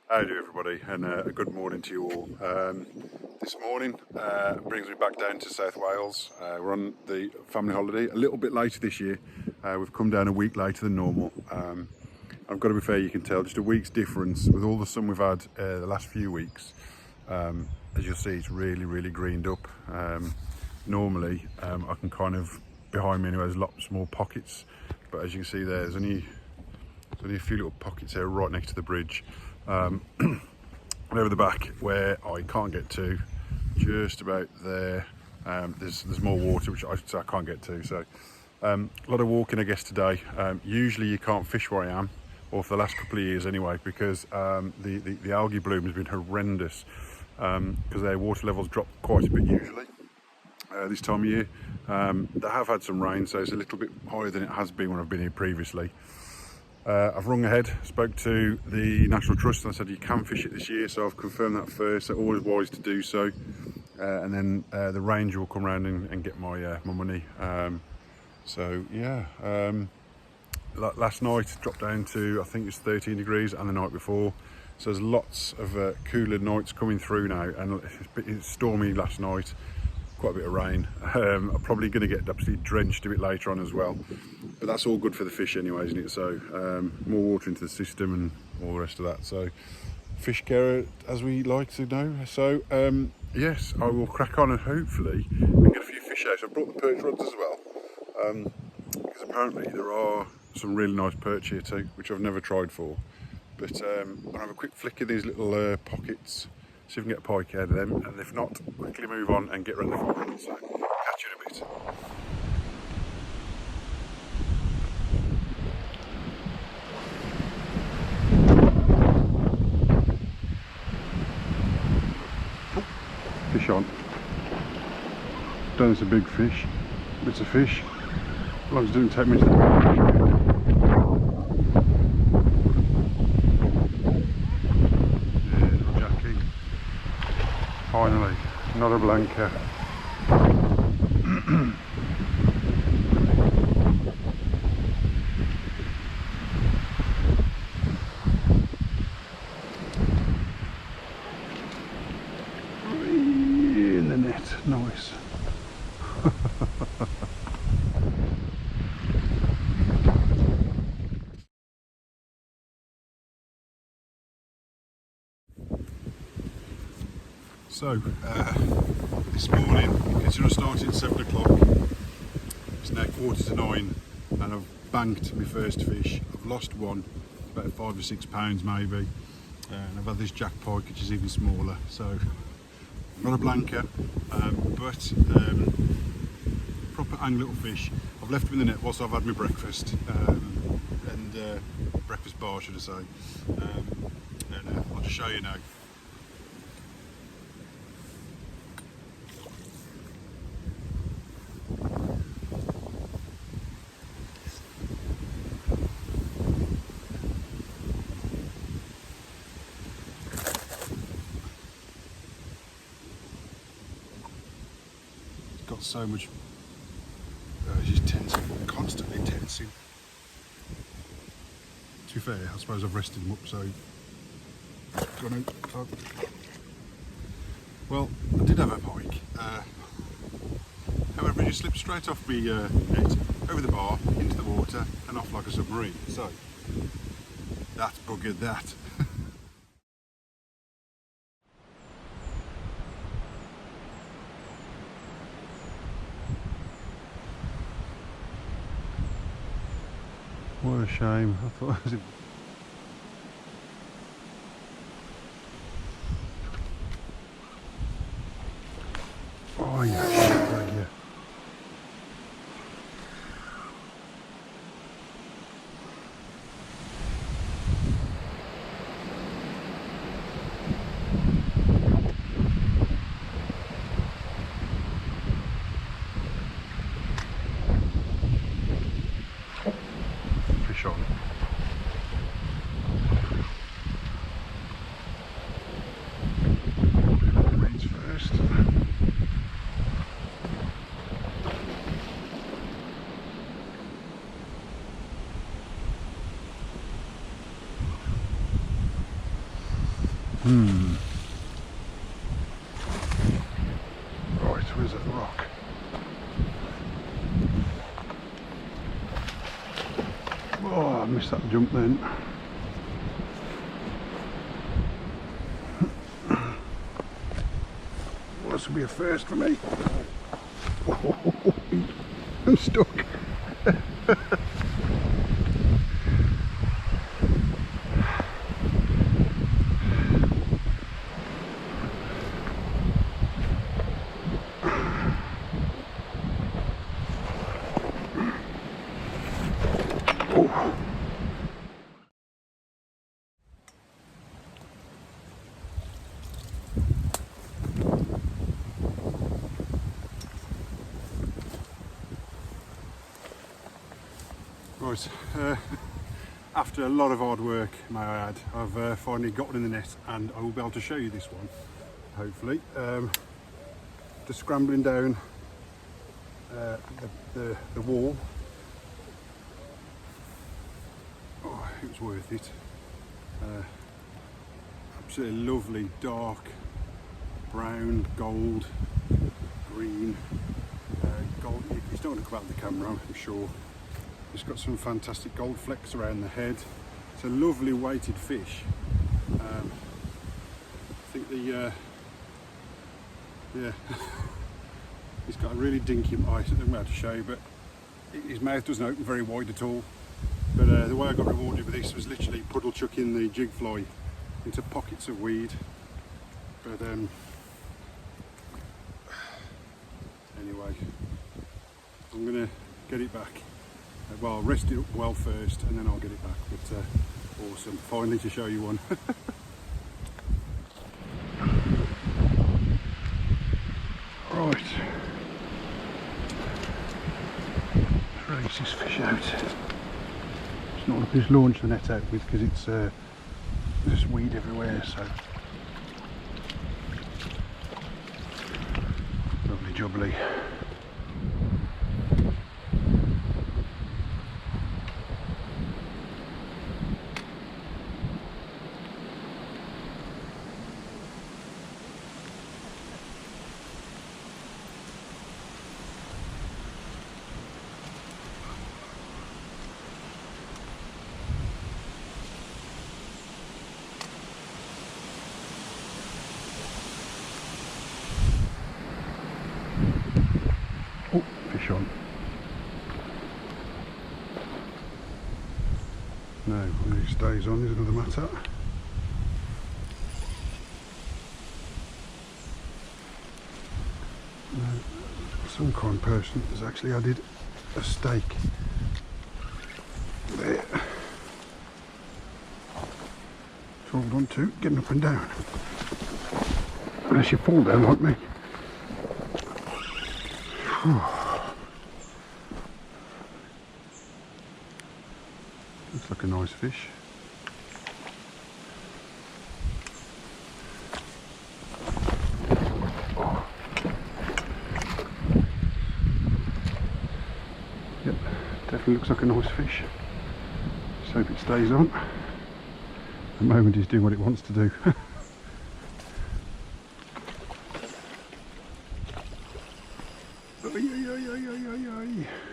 How do everybody, and a good morning to you all. This morning brings me back down to South Wales. We're on the family holiday, a little bit later this year. We've come down a week later than normal. I've got to be fair, you can tell just a week's difference with all the sun we've had the last few weeks. As you'll see, it's really greened up. Normally I can kind of, behind me anyway, there's lots more pockets, but as you can see there's only a few little pockets there right next to the bridge. Over the back where I can't get to, just about there, there's more water which I can't get to, so a lot of walking I guess today. Usually you can't fish where I am, or for the last couple of years anyway, because the algae bloom has been horrendous, because their water levels drop quite a bit usually this time of year. They have had some rain, so it's a little bit higher than it has been when I've been here previously. I've rung ahead, spoke to the National Trust, and I said you can fish it this year, so I've confirmed that first. So always wise to do so, and then the ranger will come round and get my money. So yeah, last night dropped down to, I think it was 13 degrees, and the night before. So there's lots of cooler nights coming through now, and it's stormy last night. Quite a bit of rain. I'm probably going to get absolutely drenched a bit later on as well, but that's all good for the fish anyway, isn't it? So more water into the system and all the rest of that. So fish care, as we like to know. So yes, I will crack on and hopefully we get a few fish out. So I've brought the perch rods as well, because apparently there are some really nice perch here too, which I've never tried for. But I'll have a quick flick of these little pockets, see if we can get a pike out of them, and if not, quickly move on and get ready for it. So, catch you in a bit. Fish on. Don't know it's a big fish, but it's a fish. As long as it doesn't take me to the finally, not a blanker. In the net, nice. So, this morning, considering I started at 7 o'clock, it's now 8:45, and I've banked my first fish. I've lost one, about 5 or 6 pounds maybe, and I've had this jack pike which is even smaller, so not a blanker, but proper angler little fish. I've left them in the net whilst I've had my breakfast, and breakfast bar should I say, and I'll just show you now. Got so much, it's just tensing, constantly tensing. To be fair, I suppose I've rested them up, so well, I did have a pike, however it just slipped straight off me net, over the bar, into the water and off like a submarine, so that's buggered that. What a shame. I thought it was oh yeah, shit right here. Fish on. Reeds first. Right, where's that rock? Oh, I missed that jump then. Well, this will be a first for me. Oh, I'm stuck. Right, after a lot of hard work, may I add, I've finally got one in the net, and I will be able to show you this one, hopefully. Just scrambling down the wall. Oh, it was worth it. Absolutely lovely, dark brown, gold, green, gold. It's not going to come out of the camera, I'm sure. It's got some fantastic gold flecks around the head. It's a lovely weighted fish. I think the yeah, he's got a really dinky eye. I don't know how to show you, but his mouth doesn't open very wide at all. But the way I got rewarded with this was literally puddle chucking the jig fly into pockets of weed. But anyway, I'm gonna get it back. Well, I'll rest it up well first, and then I'll get it back. But awesome, finally to show you one. Right, let's release this fish out. It's not like I just launch the net out with, because it's there's weed everywhere. So lovely jubbly. Oh, fish on. No, whether it stays on is another matter. No, some kind person has actually added a stake there to hold on to, getting up and down. Unless you fall down like me. Looks like a nice fish. Yep, definitely looks like a nice fish. Just hope it stays on. At the moment he's doing what it wants to do.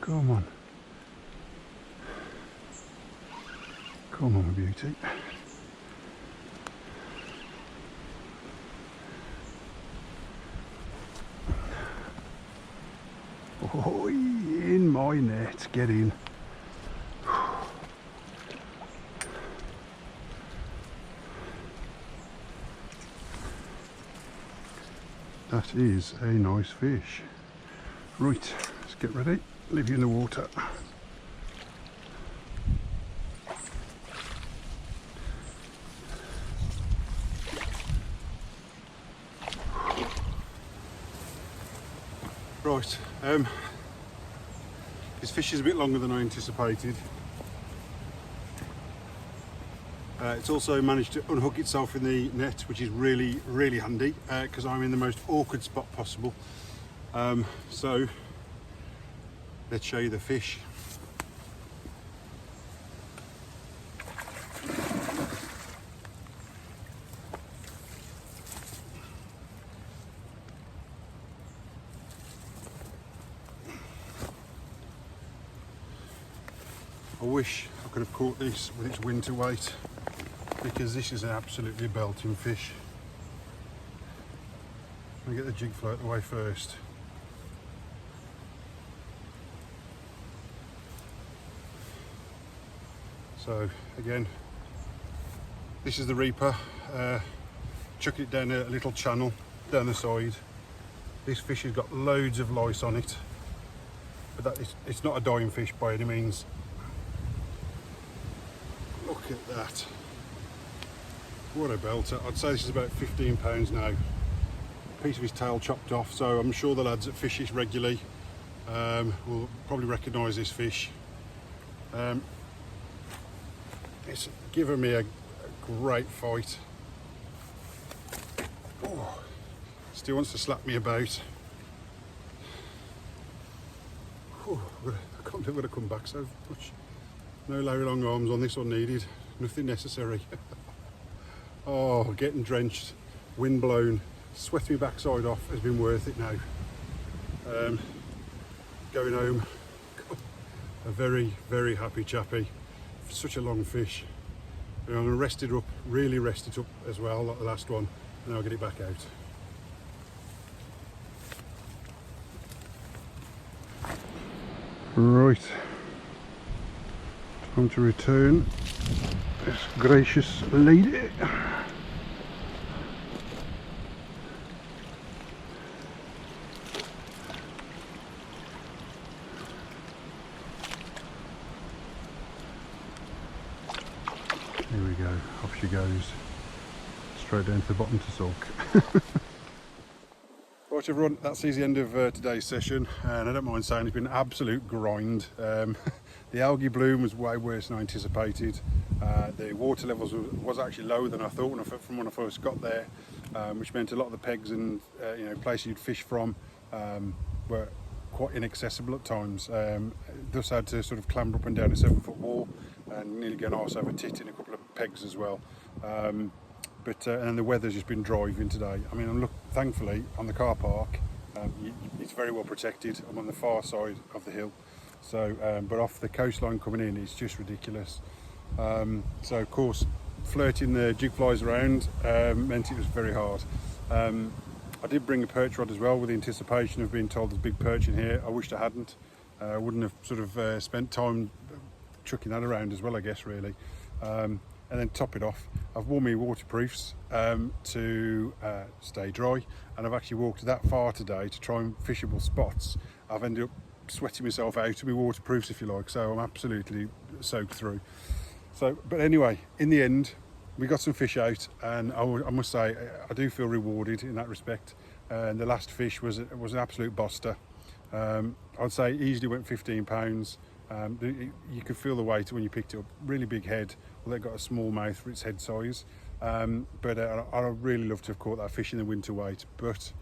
Come on. Come on, my beauty. Oh, in my net, get in. That is a nice fish. Right, let's get ready, leave you in the water. Right, this fish is a bit longer than I anticipated. It's also managed to unhook itself in the net, which is really, really handy because I'm in the most awkward spot possible. So let's show you the fish. wish I could have caught this with its winter weight, because this is an absolutely belting fish. Let me get the jig float away first. So again, this is the reaper. Chuck it down a little channel down the side. This fish has got loads of lice on it, but it's not a dying fish by any means. Look at that. What a belter. I'd say this is about 15 pounds now. Piece of his tail chopped off, so I'm sure the lads that fish this regularly will probably recognise this fish. It's given me a great fight. Oh, still wants to slap me about. Oh, I can't believe I've come back so much. No Larry long arms on this one needed, nothing necessary. Oh, getting drenched, wind blown, sweat my backside off has been worth it now. Going home, a very, very happy chappy. Such a long fish. I'm going to rest it up, really rest it up as well, like the last one, and then I'll get it back out. Right, time to return this gracious lady. Here we go, off she goes, straight down to the bottom to sulk. Right everyone, that sees the end of today's session, and I don't mind saying it's been an absolute grind. The algae bloom was way worse than I anticipated. The water levels was actually lower than I thought from when I first got there, which meant a lot of the pegs and places you'd fish from were quite inaccessible at times. Thus had to sort of clamber up and down a 7-foot wall and nearly get an arse over tit in a couple of pegs as well. And the weather's just been driving today. I mean, thankfully on the car park, it's very well protected. I'm on the far side of the hill, so but off the coastline coming in, it's just ridiculous. So of course, flirting the jig flies around meant it was very hard. I did bring a perch rod as well, with the anticipation of being told there's big perch in here. I wished I hadn't. I wouldn't have sort of spent time chucking that around as well, I guess, really. And then top it off, I've worn my waterproofs to stay dry, and I've actually walked that far today to try and fishable spots. I've ended up sweating myself out of my waterproofs, if you like, so I'm absolutely soaked through. So, but anyway, in the end, we got some fish out, and I must say I do feel rewarded in that respect. And the last fish was an absolute buster. I'd say easily went 15 pounds. You could feel the weight when you picked it up. Really big head. Well, it got a small mouth for its head size. But I'd really love to have caught that fish in the winter weight. But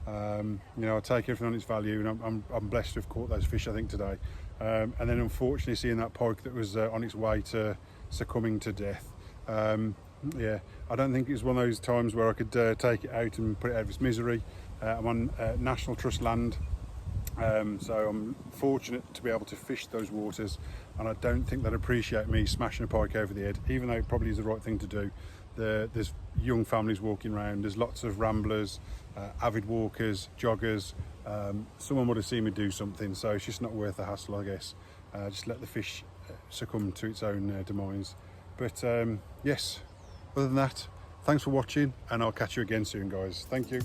I take everything on its value, and I'm blessed to have caught those fish, I think, today. And then unfortunately seeing that pike that was on its way to succumbing to death. Yeah, I don't think it was one of those times where I could take it out and put it out of its misery. I'm on National Trust land, so I'm fortunate to be able to fish those waters, and I don't think they'd appreciate me smashing a pike over the head, even though it probably is the right thing to do. There's young families walking around, there's lots of ramblers, avid walkers, joggers. Someone would have seen me do something, so it's just not worth the hassle, I guess. Just let the fish succumb to its own demise. But yes, other than that, thanks for watching, and I'll catch you again soon, guys. Thank you.